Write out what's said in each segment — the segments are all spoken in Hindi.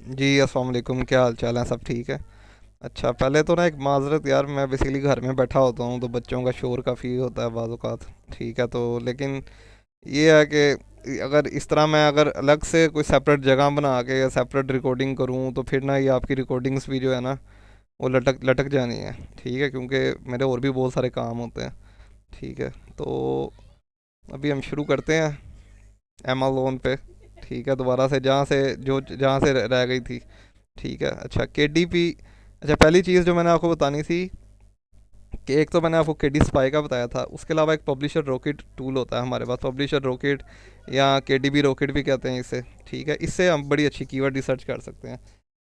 जी अस्सलाम वालेकुम, क्या हाल चाल है? सब ठीक है। अच्छा, पहले तो ना एक माज़रत यार, मैं बेसिकली घर में बैठा होता हूँ तो बच्चों का शोर काफ़ी होता है बाज़ औक़ात। ठीक है, तो लेकिन ये है कि अगर इस तरह मैं अगर अलग से कोई सेपरेट जगह बना के या सेपरेट रिकॉर्डिंग करूँ तो फिर ना ये आपकी रिकॉर्डिंग्स भी जो है ना वो लटक लटक जानी है। ठीक है, क्योंकि मेरे और भी बहुत सारे काम होते हैं। ठीक है, तो अभी हम शुरू करते हैं अमेज़ोन पे। ठीक है, दोबारा से जहाँ से रह गई थी। ठीक है, अच्छा KDP। अच्छा, पहली चीज़ जो मैंने आपको बतानी थी कि एक तो मैंने आपको KD स्पाई का बताया था, उसके अलावा एक पब्लिशर रॉकेट टूल होता है हमारे पास, पब्लिशर रॉकेट या KDB रॉकेट भी कहते हैं इसे। ठीक है, इससे हम बड़ी अच्छी कीवर्ड रिसर्च कर सकते हैं।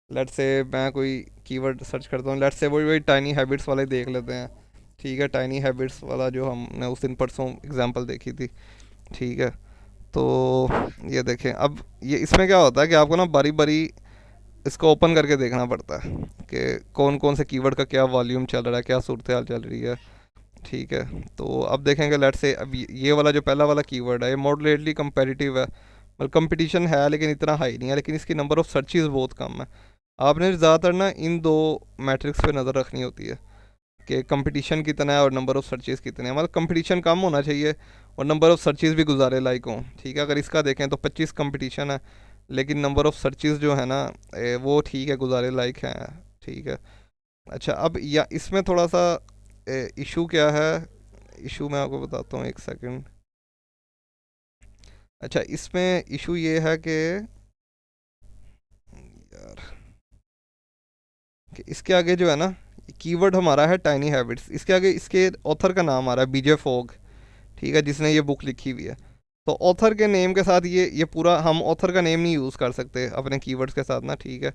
लेट्स से मैं कोई कीवर्ड सर्च करता हूँ, लेट्स से वही वही टाइनी हैबिट्स वाले देख लेते हैं। ठीक है, टाइनी हैबिट्स वाला जो हमने उस दिन परसों एग्जांपल देखी थी। ठीक है, तो ये देखें। अब ये इसमें क्या होता है कि आपको ना बारी बारी इसको ओपन करके देखना पड़ता है कि कौन कौन से कीवर्ड का क्या वॉल्यूम चल रहा है, क्या सूरत हाल चल रही है। ठीक है, तो अब देखेंगे लेट्स से अब ये वाला जो पहला वाला कीवर्ड है ये मॉडरेटली कंपेटिटिव है, मतलब कंपटीशन है लेकिन इतना हाई नहीं है, लेकिन इसकी नंबर ऑफ़ सर्चेज बहुत कम है। आपने ज़्यादातर ना इन दो मैट्रिक्स पे नज़र रखनी होती है कि कंपटीशन कितना है और नंबर ऑफ़ सर्चेज़ कितने हैं। मतलब कंपटीशन कम होना चाहिए और नंबर ऑफ़ सर्चेज़ भी गुजारे लायक हों। ठीक है, अगर इसका देखें तो 25 कंपटीशन है लेकिन नंबर ऑफ़ सर्चेज़ जो है ना वो ठीक है, गुजारे लायक हैं। ठीक है, अच्छा अब या इसमें थोड़ा सा इशू क्या है, इशू मैं आपको बताता हूँ, एक सेकंड। अच्छा, इसमें इशू ये है यार कि इसके आगे जो है ना कीवर्ड हमारा है टाइनी हैबिट्स, इसके आगे इसके ऑथर का नाम आ रहा है BJ फोग। ठीक है, जिसने ये बुक लिखी हुई है। तो ऑथर के नेम के साथ ये पूरा हम ऑथर का नेम नहीं यूज़ कर सकते अपने कीवर्ड्स के साथ ना। ठीक है,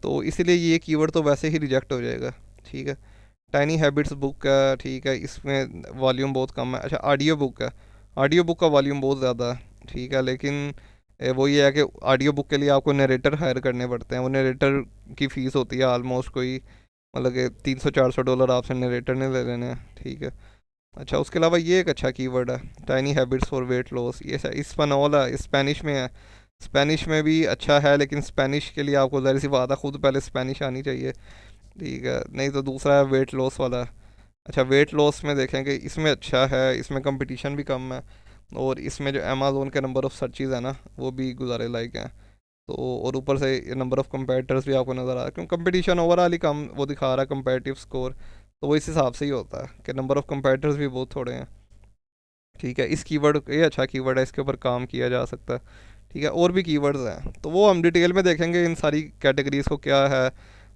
तो इसीलिए ये कीवर्ड तो वैसे ही रिजेक्ट हो जाएगा। ठीक है, टाइनी हैबिट्स बुक है। ठीक है, इसमें वॉल्यूम बहुत कम है। अच्छा, ऑडियो बुक है, ऑडियो बुक का वॉल्यूम बहुत ज़्यादा है। ठीक है, लेकिन वो ये है कि ऑडियो बुक के लिए आपको नरेटर हायर करने पड़ते हैं। वो नरेटर की फ़ीस होती है ऑलमोस्ट कोई, मतलब कि $300-400 आपसे नरेटर ने ले लेने हैं। ठीक है, अच्छा उसके अलावा ये एक अच्छा कीवर्ड है tiny habits for weight loss, ये स्पेनोल है, स्पेनिश में है। स्पेनिश में भी अच्छा है लेकिन स्पेनिश के लिए आपको ज़ाहिर सी बात है खुद पहले स्पेनिश आनी चाहिए। ठीक है, नहीं तो दूसरा है वेट लॉस वाला। अच्छा, वेट लॉस में देखेंगे इसमें अच्छा है, इसमें कंपटीशन भी कम है और इसमें जो अमेज़ोन के नंबर ऑफ़ सर्चेज़ है ना वो भी गुजारे लायक हैं। तो और ऊपर से नंबर ऑफ़ कंपेटिटर्स भी आपको नज़र आ रहा है, क्योंकि कंपटीशन ओवरऑल ही कम वो दिखा रहा है कंपेटिटिव स्कोर। तो वो इस हिसाब से ही होता है कि नंबर ऑफ़ कंपेटिटर्स भी बहुत थोड़े हैं। ठीक है, इस कीवर्ड ये अच्छा कीवर्ड है, इसके ऊपर काम किया जा सकता है। ठीक है, और भी कीवर्ड्स हैं तो वो हम डिटेल में देखेंगे इन सारी कैटेगरीज़ को क्या है।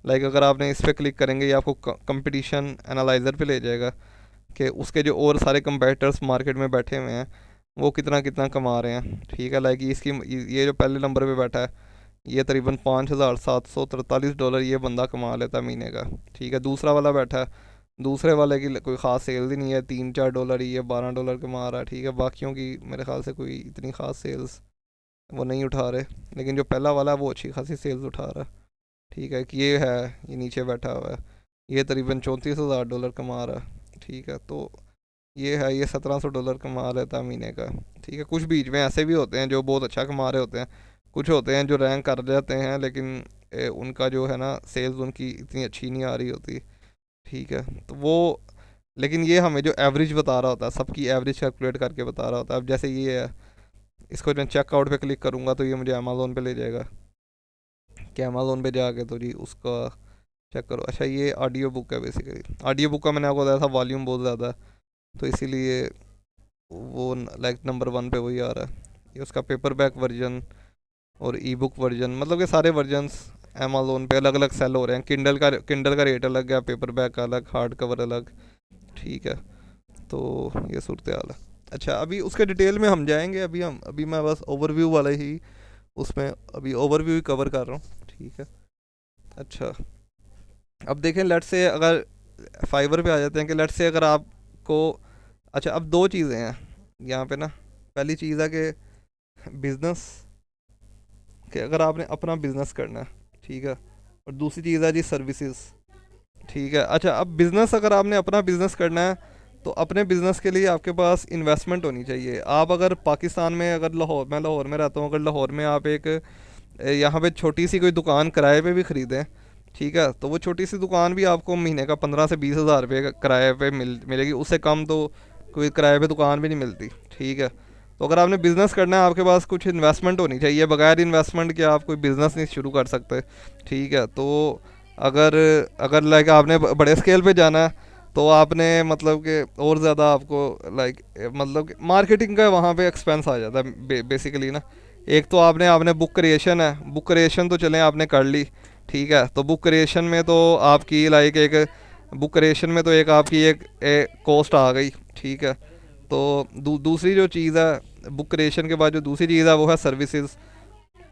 लाइक अगर आपने इस पर क्लिक करेंगे ये आपको कंपटीशन एनालाइज़र पे ले जाएगा कि उसके जो और सारे कंपेटिटर्स मार्केट में बैठे हुए हैं वो कितना कितना कमा रहे हैं। ठीक है, लाइक इसकी ये जो पहले नंबर पे बैठा है ये तकरीबन $5,743 ये बंदा कमा लेता है महीने का। ठीक है, दूसरा वाला बैठा है, दूसरे वाले की कोई ख़ास सेल्स ही नहीं है, $3-4 ही, ये $12 कमा रहा है। ठीक है, बाकियों की मेरे ख्याल से कोई इतनी ख़ास सेल्स वो नहीं उठा रहे, लेकिन जो पहला वाला है वो अच्छी खासी सेल्स उठा रहा है। ठीक है, कि ये है, ये नीचे बैठा हुआ है, ये तकरीबन $34,000 कमा रहा है। ठीक है, तो ये है, ये $1,700 कमा लेता है महीने का। ठीक है, कुछ बीच में ऐसे भी होते हैं जो बहुत अच्छा कमा रहे होते हैं, कुछ होते हैं जो रैंक कर जाते हैं लेकिन उनका जो है ना सेल्स उनकी इतनी अच्छी नहीं आ रही होती। ठीक है, तो वो लेकिन ये हमें जो एवरेज बता रहा होता है, सबकी एवरेज कैलकुलेट करके बता रहा होता है। अब जैसे ये है, इसको मैं चेकआउट पे क्लिक करूँगा तो ये मुझे अमेज़ोन पे ले जाएगा कि अमेज़ोन पे जाके तो जी उसका चेक करो। अच्छा, ये ऑडियो बुक है, बेसिकली ऑडियो बुक का मैंने आपको बताया था वॉल्यूम बहुत ज़्यादा है तो इसीलिए वो लाइक नंबर 1 पे वही आ रहा है। ये उसका पेपर बैक वर्जन और ई बुक वर्जन, मतलब कि सारे वर्जन्स अमेज़ोन पे अलग अलग सेल हो रहे हैं। किंडल का रेट अलग है, पेपर बैक का अलग, हार्ड कवर अलग। ठीक है, तो ये सूरत हाल है। अच्छा, अभी उसके डिटेल में हम जाएंगे, अभी मैं बस ओवरव्यू वाला ही उसमें अभी ओवरव्यू ही कवर कर रहा हूँ। ठीक है, अच्छा अब देखें, लेट्स से अगर फाइवर पे आ जाते हैं कि लेट्स से अगर आपको, अच्छा अब दो चीज़ें हैं यहाँ पे ना। पहली चीज़ है कि बिज़नेस, कि अगर आपने अपना बिज़नेस करना है। ठीक है, और दूसरी चीज़ है जी सर्विसेज। ठीक है, अच्छा अब बिज़नेस अगर आपने अपना बिज़नेस करना है तो अपने बिज़नेस के लिए आपके पास इन्वेस्टमेंट होनी चाहिए। आप अगर पाकिस्तान में, अगर लाहौर, मैं लाहौर में रहता हूँ, अगर लाहौर में आप एक यहाँ पे छोटी सी कोई दुकान किराए पे भी ख़रीदें, ठीक है, तो वो छोटी सी दुकान भी आपको महीने का 15 से 20 हज़ार रुपये का किराए पे मिलेगी। उससे कम तो कोई किराए पे दुकान भी नहीं मिलती, ठीक है। तो अगर आपने बिज़नेस करना है, आपके पास कुछ इन्वेस्टमेंट होनी चाहिए। बगैर इन्वेस्टमेंट के आप कोई बिज़नेस नहीं शुरू कर सकते, ठीक है। तो अगर अगर लाइक आपने बड़े स्केल पे जाना है, तो आपने मतलब कि और ज़्यादा आपको लाइक मतलब कि मार्केटिंग का वहाँ पे एक्सपेंस आ जाता है बेसिकली ना। एक तो आपने आपने बुक क्रिएशन है, बुक क्रिएशन तो चलें आपने कर ली, ठीक है। तो बुक क्रिएशन में तो आपकी लाइक एक बुक क्रिएशन में तो एक आपकी एक कॉस्ट आ गई, ठीक है। तो दूसरी जो चीज़ है बुक क्रिएशन के बाद, जो दूसरी चीज़ है वो है सर्विसेज।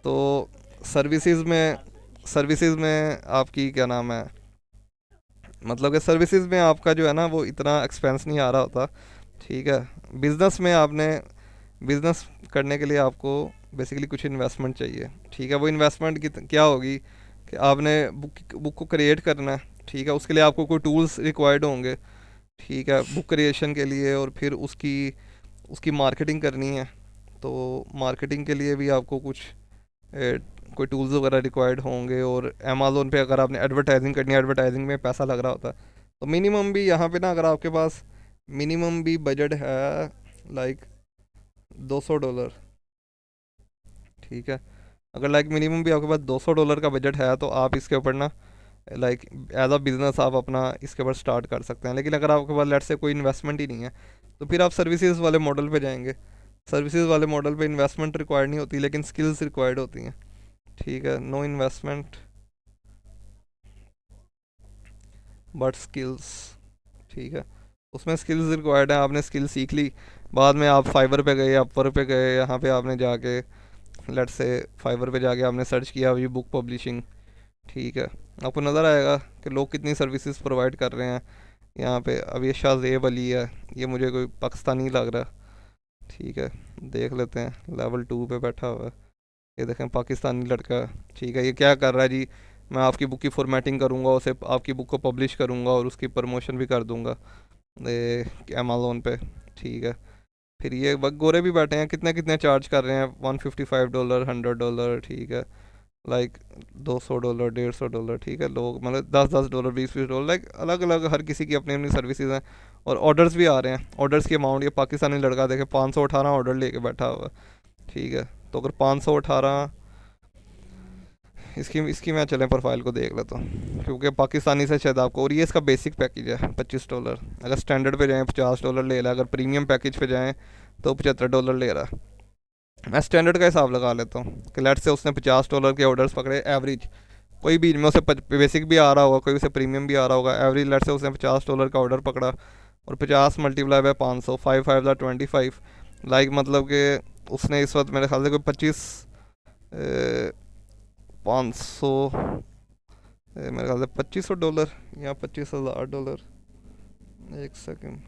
तो सर्विसेज में आपकी क्या नाम है, मतलब कि सर्विसेज में आपका जो है ना वो इतना एक्सपेंस नहीं आ रहा होता, ठीक है। बिज़नेस में आपने बिज़नेस करने के लिए आपको बेसिकली कुछ इन्वेस्टमेंट चाहिए, ठीक है। वो इन्वेस्टमेंट की क्या होगी कि आपने बुक को क्रिएट करना है, ठीक है। उसके लिए आपको कोई टूल्स रिक्वायर्ड होंगे, ठीक है, बुक क्रिएशन के लिए। और फिर उसकी उसकी मार्केटिंग करनी है, तो मार्केटिंग के लिए भी आपको कुछ ए, कोई टूल्स वगैरह रिक्वायर्ड होंगे। और अमेज़ोन पे अगर आपने एडवर्टाइजिंग करनी है, एडवर्टाइजिंग में पैसा लग रहा होता है। तो मिनिमम भी यहाँ पे ना, अगर आपके पास मिनिमम भी बजट है लाइक $200, ठीक है। अगर लाइक मिनिमम भी आपके पास $200 का बजट है, तो आप इसके ऊपर ना लाइक एज अ बिज़नेस आप अपना इसके ऊपर स्टार्ट कर सकते हैं। लेकिन अगर आपके पास लेट से कोई इन्वेस्टमेंट ही नहीं है, तो फिर आप सर्विसेज वाले मॉडल पे जाएंगे। सर्विसेज वाले मॉडल पे इन्वेस्टमेंट रिक्वायर्ड नहीं होती, लेकिन स्किल्स रिक्वायर्ड होती हैं, ठीक है। नो इन्वेस्टमेंट बट स्किल्स, ठीक है। उसमें स्किल्स रिक्वायर्ड है, आपने स्किल सीख ली, बाद में आप फाइवर पे गए, अपवर पे गए, यहाँ पे आपने जाके लेट से फाइवर पे जाके आपने सर्च किया अभी बुक पब्लिशिंग, ठीक है। आपको नज़र आएगा कि लोग कितनी सर्विसेज प्रोवाइड कर रहे हैं। यहाँ पे अब ये शाहज़ेब अली है, ये मुझे कोई पाकिस्तानी लग रहा है, ठीक है। देख लेते हैं, लेवल 2 पे बैठा हुआ है, ये देखें पाकिस्तानी लड़का है, ठीक है। ये क्या कर रहा है जी, मैं आपकी बुक की फॉर्मेटिंग करूँगा, उसे आपकी बुक को पब्लिश करूँगा और उसकी प्रमोशन भी कर दूँगा अमेज़ोन पे, ठीक है। फिर ये गोरे भी बैठे हैं, कितने कितने चार्ज कर रहे हैं, $155, $100, ठीक है। लाइक $200, $150, ठीक है। लोग मतलब $10, $20, लाइक अलग अलग हर किसी की अपनी अपनी सर्विसेज हैं। और ऑर्डर्स भी आ रहे हैं, ऑर्डर्स की अमाउंट, ये पाकिस्तानी लड़का देखे 518 ऑर्डर लेके बैठा हुआ है, ठीक है। तो अगर 518 इसकी इसकी मैं चलें प्रोफाइल को देख लेता हूँ, क्योंकि पाकिस्तानी से शायद आपको। और ये इसका बेसिक पैकेज है $25। अगर स्टैंडर्ड पे जाएँ $50 ले रहा है, अगर प्रीमियम पैकेज पे जाएँ तो $75 ले रहा है। मैं स्टैंडर्ड का हिसाब लगा लेता हूँ कि लेट से उसने $50 के ऑर्डर्स पकड़े एवरेज, कोई बीच में उसे बेसिक भी आ रहा होगा, कोई उसे प्रीमियम भी आ रहा होगा। एवरेज लेट से उसने $50 का ऑर्डर पकड़ा, और 50 मल्टीप्लाई बाय 500, 5 5 25, लाइक मतलब कि उसने इस वक्त मेरे ख्याल से कोई 500 मेरे ख्याल से $2500 या $25,000। एक सेकंड,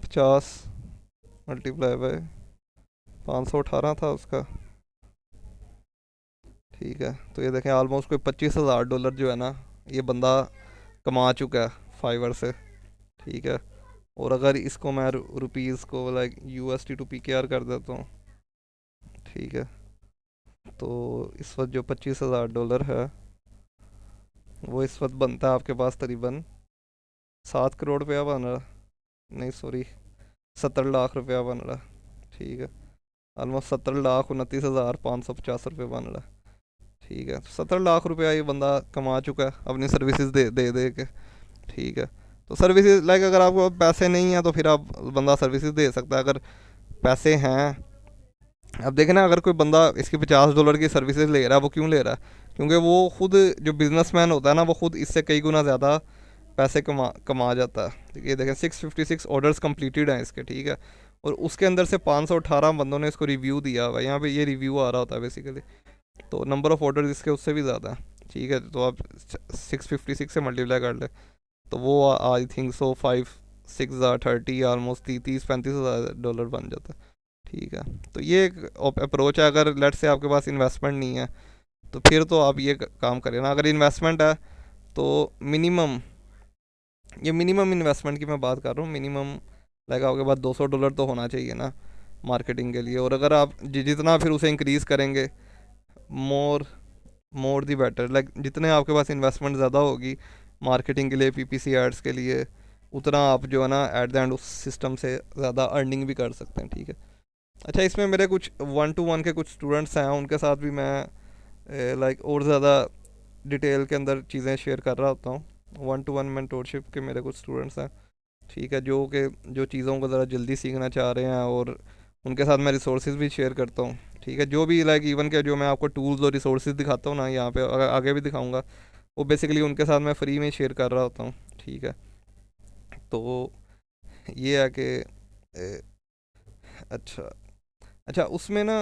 50 मल्टीप्लाई बाय 518 था उसका, ठीक है। तो ये देखें ऑलमोस्ट कोई $25,000 जो है ना, ये बंदा कमा चुका है फाइवर से, ठीक है। और अगर इसको मैं रुपीज़ को लाइक USD टू PKR कर देता हूँ, ठीक है, तो इस वक्त जो $25,000 है वो इस वक्त बनता है आपके पास तकरीबन 7 करोड़ रुपया बन रहा, नहीं सॉरी 70 लाख रुपया बन रहा, ठीक है। ऑलमोस्ट 70,29,550 रुपये बन रहा, ठीक है। 70 लाख रुपया ये बंदा कमा चुका है अपनी सर्विसेज दे दे दे के, ठीक है। तो सर्विसेज लाइक अगर आपको पैसे नहीं हैं तो फिर आप बंदा सर्विसेज दे सकता है। अगर पैसे हैं, अब देखें ना, अगर कोई बंदा इसकी $50 की सर्विसेज ले रहा है, वो क्यों ले रहा है? क्योंकि वो खुद जो बिजनेसमैन होता है ना, वो खुद इससे कई गुना ज़्यादा पैसे कमा कमा जाता है। ये देखें 656 ऑर्डर्स कंप्लीटेड हैं इसके, ठीक है। और उसके अंदर से 518 बंदों ने इसको रिव्यू दिया हुआ है, यहाँ पे ये रिव्यू आ रहा होता है बेसिकली। तो नंबर ऑफ़ ऑर्डर्स इसके उससे भी ज़्यादा है, ठीक है। तो आप 656 से मल्टीप्लाई कर ले, तो वो आई थिंक सो 5 6 30 ऑलमोस्ट 30-35 हज़ार डॉलर बन जाता है, ठीक है। तो ये एक अप्रोच है। अगर लेट से आपके पास इन्वेस्टमेंट नहीं है, तो फिर तो आप ये काम करें ना। अगर इन्वेस्टमेंट है तो मिनिमम, ये मिनिमम इन्वेस्टमेंट की मैं बात कर रहा हूँ, मिनिमम लाइक आपके पास $200 तो होना चाहिए ना। मार्केटिंग के लिए। और अगर आप जितना फिर उसे इंक्रीज़ करेंगे, मोर मोर दी बेटर, लाइक जितने आपके पास इन्वेस्टमेंट ज़्यादा होगी मार्केटिंग के लिए, पीपीसी एड्स के लिए, उतना आप जो है ना एट द एंड उस सिस्टम से ज़्यादा अर्निंग भी कर सकते हैं। ठीक है। अच्छा, इसमें मेरे कुछ 1-to-1 के कुछ स्टूडेंट्स हैं, उनके साथ भी मैं लाइक और ज़्यादा डिटेल के अंदर चीज़ें शेयर कर रहा होता हूँ। 1-to-1 मेंटोरशिप के मेरे कुछ स्टूडेंट्स हैं, ठीक है, जो चीज़ों को ज़रा जल्दी सीखना चाह रहे हैं, और उनके साथ मैं रिसोर्सेज भी शेयर करता हूँ। ठीक है, जो भी लाइक इवन के जो मैं आपको टूल्स और रिसोर्सेज दिखाता हूँ ना यहाँ पे, आगे भी दिखाऊंगा, वो बेसिकली उनके साथ मैं फ्री में शेयर कर रहा होता हूँ। ठीक है। तो ये है कि अच्छा अच्छा उसमें ना,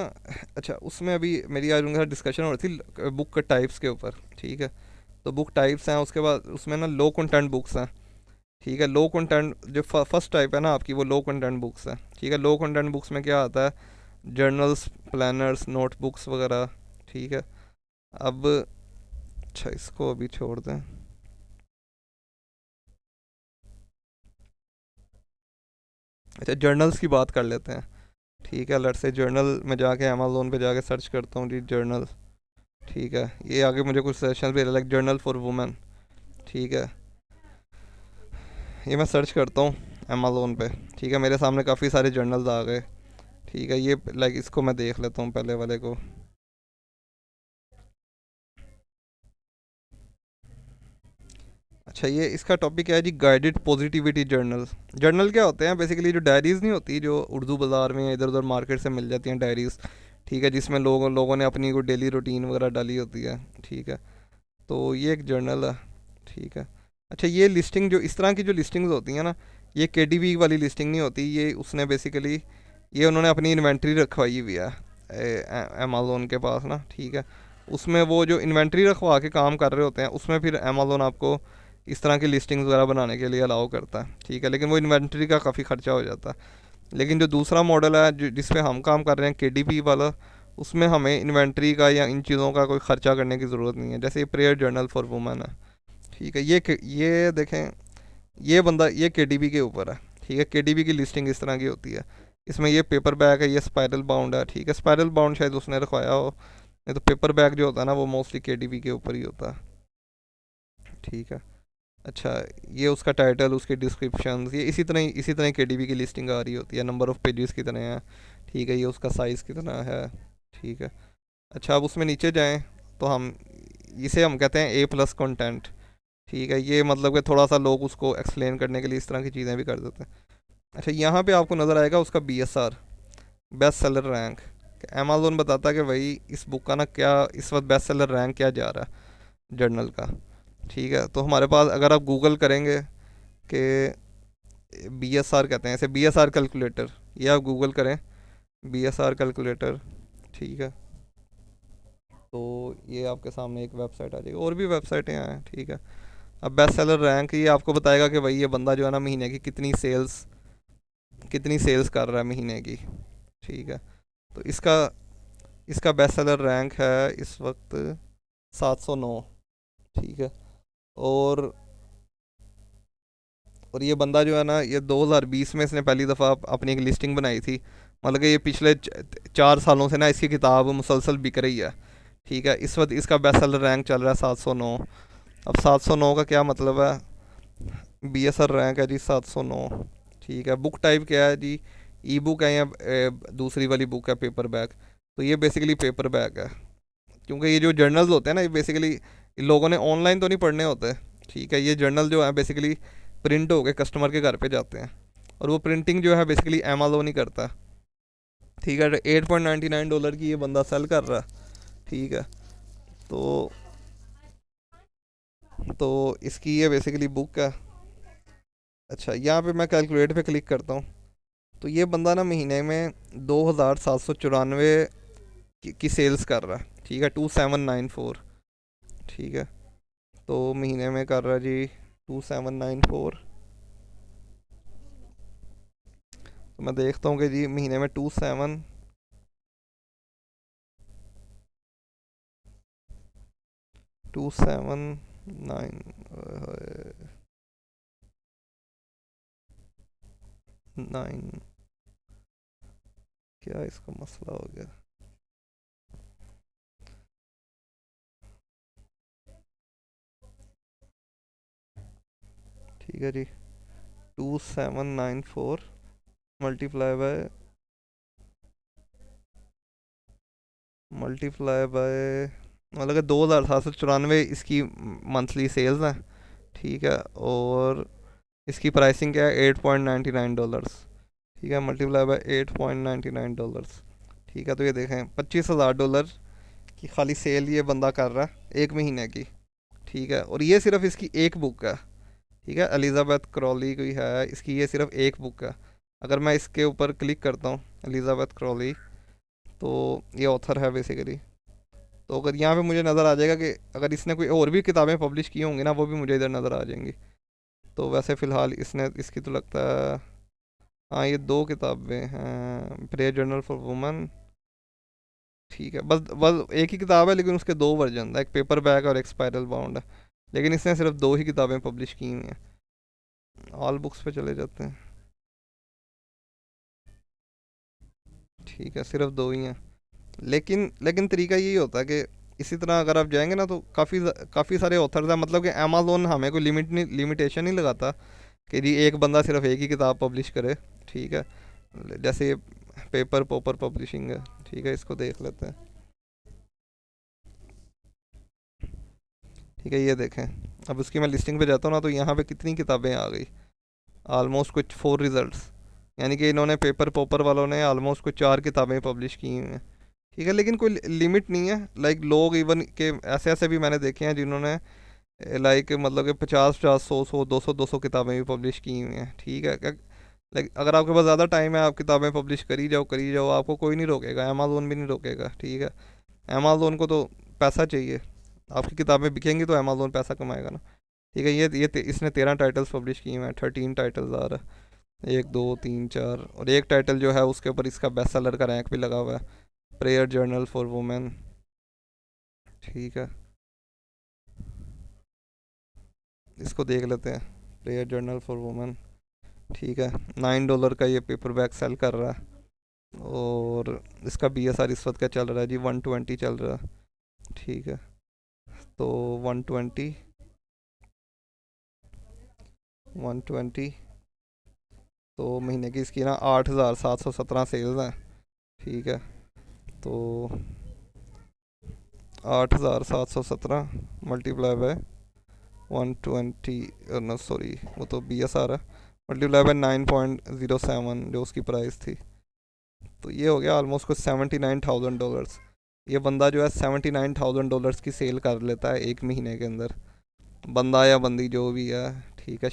अच्छा उसमें अभी मेरी आज उनके साथ डिस्कशन हो रही थी बुक के टाइप्स के ऊपर। ठीक है। तो बुक टाइप्स हैं, उसके बाद उसमें ना लो कंटेंट बुक्स हैं। ठीक है। लो कंटेंट जो फर्स्ट टाइप है ना आपकी, वो लो कंटेंट बुक्स है। ठीक है। लो कंटेंट बुक्स में क्या आता है, जर्नल्स, प्लानर्स, नोटबुक्स वगैरह। ठीक है। अब अच्छा इसको अभी छोड़ दें। अच्छा, जर्नल्स की बात कर लेते हैं। ठीक है, लेट्स से जर्नल में जाके अमेज़ोन पे जाके सर्च करता हूँ जी जर्नल। ठीक है, ये आगे मुझे कुछ सेशन भी लाइक जर्नल फॉर वुमेन। ठीक है, ये मैं सर्च करता हूँ अमेज़ोन पे। ठीक है, मेरे सामने काफ़ी सारे जर्नल्स आ गए। ठीक है, ये लाइक इसको मैं देख लेता हूँ पहले वाले को। अच्छा, ये इसका टॉपिक क्या है जी, गाइडेड पॉजिटिविटी जर्नल। जर्नल क्या होते हैं बेसिकली, जो डायरीज़ नहीं होती जो उर्दू बाज़ार में इधर उधर मार्केट से मिल जाती हैं डायरीज़। ठीक है, जिसमें लोगों ने अपनी कोई डेली रूटीन वगैरह डाली होती है। ठीक है, तो ये एक जर्नल है। ठीक है। अच्छा, ये लिस्टिंग जो इस तरह की जो लिस्टिंग्स होती हैं ना, ये केडीबी वाली लिस्टिंग नहीं होती, ये उसने बेसिकली ये उन्होंने अपनी इन्वेंट्री रखवाई हुई है अमेज़ोन के पास ना। ठीक है, उसमें वो जो इन्वेंट्री रखवा के काम कर रहे होते हैं, उसमें फिर अमेज़ोन आपको इस तरह की लिस्टिंग्स वगैरह बनाने के लिए अलाउ करता है। ठीक है, लेकिन वो इन्वेंट्री का काफ़ी ख़र्चा हो जाता है। लेकिन जो दूसरा मॉडल है जिस पे हम काम कर रहे हैं, केडीपी वाला, उसमें हमें इन्वेंट्री का या इन चीज़ों का कोई ख़र्चा करने की ज़रूरत नहीं है। जैसे ये प्रेयर जर्नल फॉर वुमेन है। ठीक है, ये देखें, ये बंदा ये केडीबी के ऊपर है। ठीक है, केडीबी की लिस्टिंग इस तरह की होती है। इसमें ये पेपर बैग है, ये स्पाइरल बाउंड है। ठीक है, स्पाइरल बाउंड शायद उसने रखवाया हो, नहीं तो पेपर बैग जो होता है ना, वो मोस्टली केडीबी के ऊपर ही होता है। ठीक है। अच्छा, ये उसका टाइटल, उसकी डिस्क्रिप्शन, ये इसी तरह केडीबी की लिस्टिंग आ रही होती है, नंबर ऑफ़ पेजेस कितने हैं। ठीक है, ये उसका साइज़ कितना है। ठीक है। अच्छा, अब उसमें नीचे जाएं तो इसे हम कहते हैं ए प्लस कंटेंट। ठीक है, ये मतलब कि थोड़ा सा लोग उसको एक्सप्लेन करने के लिए इस तरह की चीज़ें भी कर देते हैं। अच्छा, यहाँ पे आपको नज़र आएगा उसका BSR, best seller rank. Amazon बताता है कि भाई इस बुक का ना क्या इस वक्त बेस्ट सेलर रैंक क्या जा रहा है जर्नल का। ठीक है, तो हमारे पास अगर आप गूगल करेंगे कि बीएसआर कहते हैं, ऐसे बीएसआर कैलकुलेटर, ये आप गूगल करें बीएसआर कैलकुलेटर। ठीक है, तो ये आपके सामने एक वेबसाइट आ जाएगी, और भी वेबसाइटें हैं। ठीक है, अब बेस्ट सेलर रैंक ये आपको बताएगा कि भाई ये बंदा जो है ना महीने की कितनी सेल्स कर रहा है महीने की। ठीक है, तो इसका इसका बेस्ट सेलर रैंक है इस वक्त 709। ठीक है, और और ये बंदा जो है ना, ये 2020 में इसने पहली दफ़ा अपनी एक लिस्टिंग बनाई थी। मतलब कि ये पिछले 4 सालों से ना इसकी किताब मुसलसल बिक रही है। ठीक है, इस वक्त इसका बेस्ट सेलर रैंक चल रहा है 709। अब 709 का क्या मतलब है, बीएसआर रैंक है जी 709। ठीक है, बुक टाइप क्या है जी, ई बुक है या दूसरी वाली बुक है पेपर बैग। तो ये बेसिकली पेपर बैग है, क्योंकि ये जो जर्नल्स होते हैं ना, ये बेसिकली लोगों ने ऑनलाइन तो नहीं पढ़ने होते। ठीक है, ये जर्नल जो है बेसिकली प्रिंट होके कस्टमर के घर पे जाते हैं, और वो प्रिंटिंग जो है बेसिकली अमेज़ोन ही करता है। ठीक है, $8.99 की ये बंदा सेल कर रहा है। ठीक है, तो तो इसकी ये बेसिकली बुक है। अच्छा, यहाँ पे मैं कैलकुलेट पे क्लिक करता हूँ, तो ये बंदा ना महीने में 2,794 की सेल्स कर रहा है। ठीक है, 2794। ठीक है, तो महीने में कर रहा है जी 2794। तो मैं देखता हूँ कि जी महीने में 279 क्या इसका मसला हो गया? ठीक है जी, 2794 मल्टीप्लाई बाय मतलब कि 2794 इसकी मंथली सेल्स हैं। ठीक है, और इसकी प्राइसिंग क्या है, $8.99। ठीक है, मल्टीप्लाई बाय $8.99। ठीक है, तो ये देखें $25,000 की खाली सेल ये बंदा कर रहा है एक महीने की। ठीक है, और ये सिर्फ इसकी एक बुक है। ठीक है, एलिजाबेथ क्रॉली कोई है, इसकी ये सिर्फ एक बुक है। अगर मैं इसके ऊपर क्लिक करता हूँ एलिजाबेथ क्रॉली, तो ये ऑथर है बेसिकली। तो अगर यहाँ पे मुझे नज़र आ जाएगा कि अगर इसने कोई और भी किताबें पब्लिश की होंगी ना, वो भी मुझे इधर नज़र आ जाएंगी। तो वैसे फ़िलहाल इसने इसकी तो लगता है, हाँ ये दो किताबें हैं, प्रेयर जर्नल फॉर वुमेन। ठीक है, बस बस एक ही किताब है, लेकिन उसके दो वर्जन है, एक पेपर बैक और एक स्पाइरल बाउंड है। लेकिन इसने सिर्फ दो ही किताबें पब्लिश की हुई हैं। ऑल बुक्स पे चले जाते हैं। ठीक है, सिर्फ दो ही हैं। लेकिन लेकिन तरीका यही होता है कि इसी तरह अगर आप जाएंगे ना, तो काफ़ी सारे ऑथर्स हैं। मतलब कि अमेज़ोन हमें कोई लिमिटेशन नहीं लगाता कि जी एक बंदा सिर्फ एक ही किताब पब्लिश करे। ठीक है, जैसे ये पेपर पोपर पब्लिशिंग है। ठीक है, इसको देख लेते हैं। ठीक है, ये देखें, अब उसकी मैं लिस्टिंग पे जाता हूँ ना, तो यहाँ पे कितनी किताबें आ गई, ऑलमोस्ट कुछ 4 रिजल्ट्स। यानी कि इन्होंने पेपर पोपर वालों ने ऑलमोस्ट कुछ 4 किताबें पब्लिश की हुई हैं। ठीक है, लेकिन कोई लिमिट नहीं है। लाइक लोग इवन के ऐसे ऐसे भी मैंने देखे हैं जिन्होंने लाइक मतलब कि 50-50, 100-100, 200-200 किताबें भी पब्लिश की हुई हैं। ठीक है, लाइक अगर आपके पास ज़्यादा टाइम है, आप किताबें पब्लिश करी जाओ, आपको कोई नहीं रोकेगा, अमेज़ोन भी नहीं रोकेगा। ठीक है, अमेज़ोन को तो पैसा चाहिए, आपकी किताबें बिकेंगी तो अमेज़ोन पैसा कमाएगा ना। ठीक है, इसने 13 टाइटल्स पब्लिश किए हुए हैं, 13 टाइटल्स आ रहा है, 1 2 3 4, और एक टाइटल जो है उसके ऊपर इसका बेस्ट सेलर का रैंक भी लगा हुआ है, प्रेयर जर्नल फॉर वुमेन। ठीक है, इसको देख लेते हैं, प्रेयर जर्नल फॉर वुमेन। ठीक है, $9 का ये पेपर बैक सेल कर रहा है, और इसका BSR इस वक्त क्या चल रहा है जी, 120 चल रहा है। ठीक है, तो 120 तो महीने की इसकी ना 8,717 सेल्स हैं। ठीक है, तो 8,717 मल्टीप्लाई बाय 120, नो सॉरी वो तो BSR है, मल्टीप्लाई बाय 9.07 जो उसकी प्राइस थी। तो ये हो गया ऑलमोस्ट कुछ $79,000। ये बंदा जो है $79,000 की सेल कर लेता है एक महीने के अंदर, बंदा या बंदी जो भी है। ठीक है,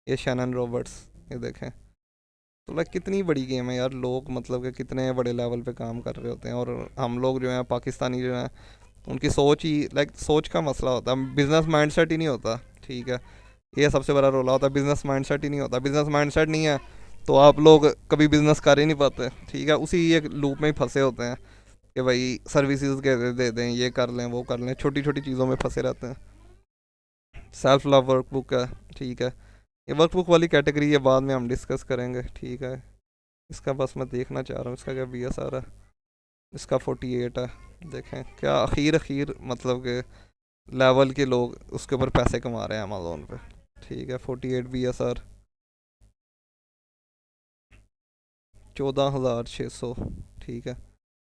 ये शैनन रॉबर्ट्स, ये देखें। तो लाइक कितनी बड़ी गेम है यार, लोग मतलब कि कितने बड़े लेवल पे काम कर रहे होते हैं, और हम लोग जो हैं पाकिस्तानी जो हैं, उनकी सोच ही लाइक सोच का मसला होता है, बिजनेस माइंडसेट ही नहीं होता। ठीक है, ये सबसे बड़ा रोला होता है, बिजनेस माइंडसेट ही नहीं होता। बिजनेस माइंडसेट नहीं है तो आप लोग कभी बिजनेस कर ही नहीं पाते। ठीक है, उसी एक लूप में ही फंसे होते हैं कि भाई सर्विसेज के दे दें, ये कर लें वो कर लें, छोटी छोटी चीज़ों में फंसे रहते हैं। सेल्फ लव वर्कबुक है। ठीक है, ये वर्कबुक वाली कैटेगरी ये बाद में हम डिस्कस करेंगे। ठीक है, इसका बस मैं देखना चाह रहा हूँ इसका क्या BSR है। इसका 48 है। देखें क्या अखीर अखीर मतलब के लेवल के लोग उसके ऊपर पैसे कमा रहे हैं अमेजोन पे। ठीक है, 48 BSR 14,600। ठीक है,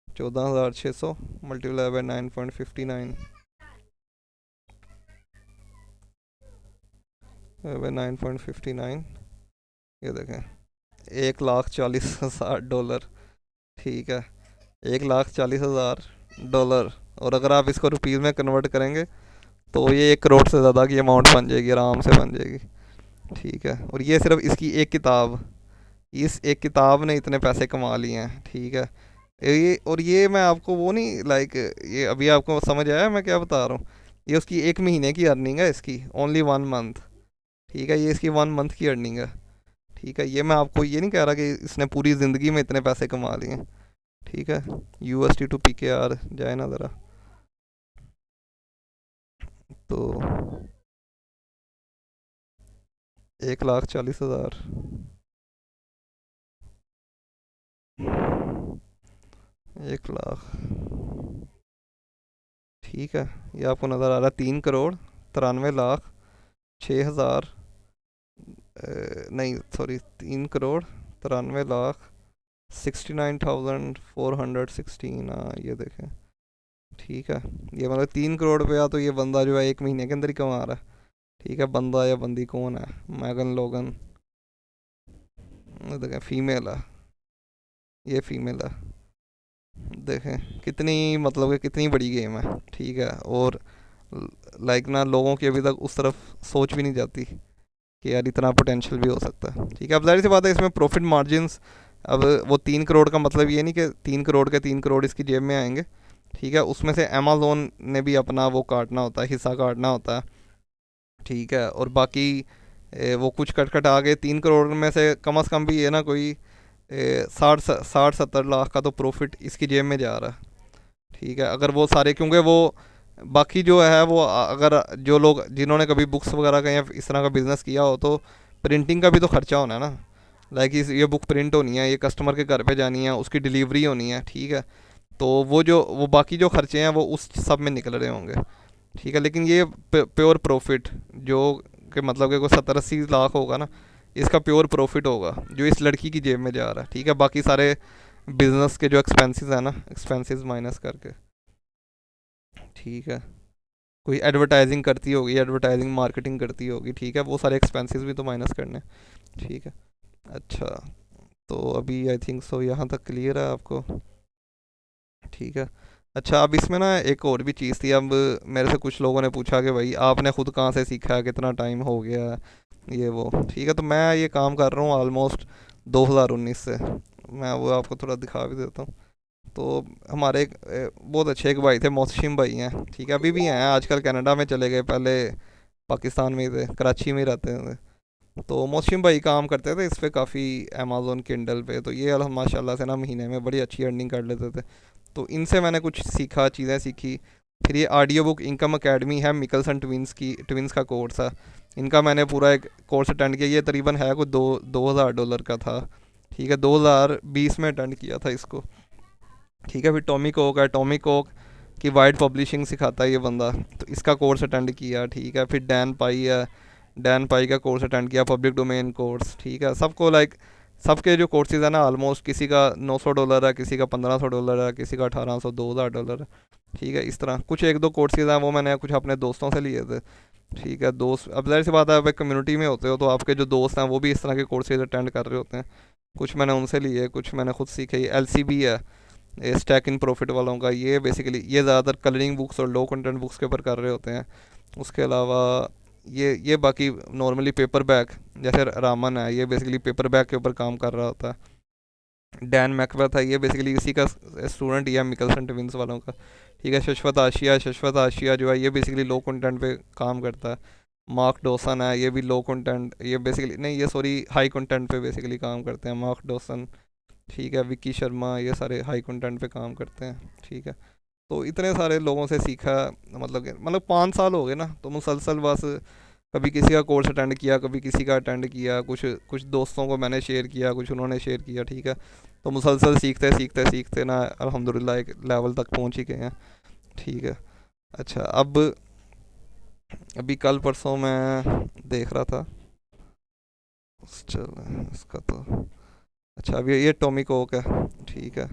14,600 मल्टीप्लाई बाय 9.59 बाय 9.59, ये देखें, $1,40,000। ठीक है, $1,40,000, और अगर आप इसको रुपीज़ में कन्वर्ट करेंगे तो ये 1 करोड़ से ज़्यादा की अमाउंट बन जाएगी, आराम से बन जाएगी। ठीक है, और ये सिर्फ इसकी एक किताब, इस एक किताब ने इतने पैसे कमा लिए हैं। ठीक है, ये और ये मैं आपको वो नहीं लाइक, ये अभी आपको समझ आया मैं क्या बता रहा हूँ? ये उसकी एक महीने की अर्निंग है, इसकी ओनली 1 मंथ। ठीक है, ये इसकी 1 मंथ की अर्निंग है। ठीक है, ये मैं आपको ये नहीं कह रहा कि इसने पूरी ज़िंदगी में इतने पैसे कमा लिए हैं। ठीक है, USD टू PKR जाए ना ज़रा, तो 1,40,000 1 लाख, ठीक है। ये आपको नज़र आ रहा है 3 करोड़ 93 लाख 6 हज़ार, नहीं सॉरी, 3 करोड़ 93 लाख 69,416, हाँ ये देखें, ठीक है। ये मतलब 3 करोड़ रुपया तो ये बंदा जो है 1 महीने के अंदर ही कमा रहा है, ठीक है। बंदा या बंदी कौन है? मैगन लोगन, ये देखें फीमेल है, ये फीमेल है। देखें कितनी, मतलब कि कितनी बड़ी गेम है, ठीक है। और लाइक ना, लोगों की अभी तक उस तरफ सोच भी नहीं जाती कि यार इतना पोटेंशियल भी हो सकता है, ठीक है। अब जाहिर सी बात है इसमें प्रॉफिट मार्जिन्स, अब वो 3 करोड़ का मतलब ये नहीं कि 3 करोड़ के 3 करोड़ इसकी जेब में आएंगे, ठीक है। उसमें से अमेज़ोन ने भी अपना वो काटना होता है, हिस्सा काटना होता है, ठीक है। और बाकी वो कुछ कट कट आ गए 3 करोड़ में से, कम से कम भी ये ना कोई 60-70 लाख का तो प्रॉफिट इसकी जेब में जा रहा है, ठीक है। अगर वो सारे, क्योंकि वो बाकी जो है वो अगर जो लोग जिन्होंने कभी बुक्स वगैरह का या इस तरह का बिज़नेस किया हो, तो प्रिंटिंग का भी तो खर्चा होना है ना। लाइक इस ये बुक प्रिंट होनी है, ये कस्टमर के घर पे जानी है, उसकी डिलीवरी होनी है, ठीक है। तो वो बाकी जो खर्चे हैं वो उस सब में निकल रहे होंगे, ठीक है। लेकिन ये प्योर प्रॉफिट जो कि मतलब कि कोई 70-80 लाख होगा ना, इसका प्योर प्रॉफिट होगा जो इस लड़की की जेब में जा रहा है, ठीक है। बाकी सारे बिजनेस के जो एक्सपेंसेस है ना, एक्सपेंसेस माइनस करके, ठीक है। कोई एडवर्टाइजिंग करती होगी, एडवर्टाइजिंग मार्केटिंग करती होगी, ठीक है, वो सारे एक्सपेंसेस भी तो माइनस करने, ठीक है। अच्छा, तो अभी आई थिंक सो यहाँ तक क्लियर है आपको, ठीक है। अच्छा, अब इसमें ना एक और भी चीज़ थी। अब मेरे से कुछ लोगों ने पूछा कि भाई आपने ख़ुद कहाँ से सीखा है, कितना टाइम हो गया है, ये वो, ठीक है। तो मैं ये काम कर रहा हूँ ऑलमोस्ट 2019 से। मैं वो आपको थोड़ा दिखा भी देता हूँ। तो हमारे एक बहुत अच्छे एक भाई थे, मोहसिन भाई हैं, ठीक है। अभी भी हैं, आजकल कनाडा में चले गए, पहले पाकिस्तान में ही थे, कराची में ही रहते थे। तो मोहसिन भाई काम करते थे इस पे काफ़ी, अमेज़ोन किंडल पे। तो ये माशाल्लाह से ना महीने में बड़ी अच्छी अर्निंग कर लेते थे। तो इनसे मैंने कुछ सीखा, चीज़ें सीखी। फिर ये ऑडियो बुक इनकम अकेडमी है, मिकलसन ट्विंस की, ट्विंस का कोर्स है इनका। मैंने पूरा एक कोर्स अटेंड किया, ये तकरीबन है कोई $2,000 का था, ठीक है। 2020 में अटेंड किया था इसको, ठीक है। फिर टॉमी कोक है, टॉमी कोक की वाइड पब्लिशिंग सिखाता है ये बंदा, तो इसका कोर्स अटेंड किया, ठीक है। फिर डैन पाई है, डैन पाई का कोर्स अटेंड किया, पब्लिक डोमेन कोर्स, ठीक है। सबको लाइक सबके जो कोर्सेज है ना, ऑलमोस्ट किसी का $900 है, किसी का $1,500 है, किसी का 1,800 $2,000 है, ठीक है। इस तरह कुछ एक दो कोर्सेज हैं वो मैंने कुछ अपने दोस्तों से लिए थे, ठीक है। दोस्त, अब जाहिर सी बात है, आप कम्युनिटी में होते हो तो आपके जो दोस्त हैं वो भी इस तरह के कोर्सेज अटेंड कर रहे होते हैं। कुछ मैंने उनसे लिए, कुछ मैंने खुद सीखे। LCB है, स्टैक इन प्रॉफिट वालों का, ये बेसिकली ये ज़्यादातर कलरिंग बुक्स और लो कंटेंट बुक्स के ऊपर कर रहे होते हैं। उसके अलावा ये बाकी नॉर्मली पेपर बैक, जैसे रामन है, ये बेसिकली पेपर बैक के ऊपर काम कर रहा होता है। डैन मैकबथ है, ये बेसिकली इसी का स्टूडेंट ही है, मिकलसन ट्विंस वालों का, ठीक है। शश्वत आशिया जो है ये बेसिकली लो कंटेंट पे काम करता है। मार्क डोसन है, ये भी लो कंटेंट, ये बेसिकली नहीं, ये सॉरी हाई कंटेंट पे बेसिकली काम करते हैं, मार्क डोसन, ठीक है। विक्की शर्मा, ये सारे हाई कंटेंट पे काम करते हैं, ठीक है। तो इतने सारे लोगों से सीखा, मतलब 5 साल हो गए ना, तो मुसलसल बस कभी किसी का कोर्स अटेंड किया, कभी किसी का अटेंड किया, कुछ कुछ दोस्तों को मैंने शेयर किया, कुछ उन्होंने शेयर किया, ठीक है। तो मुसलसल सीखते सीखते सीखते ना अल्हम्दुलिल्लाह एक लेवल तक पहुंच ही गए हैं, ठीक है। अच्छा, अब अभी कल परसों मैं देख रहा था, चल इसका तो, अच्छा अब ये टॉमी कोक है, ठीक है।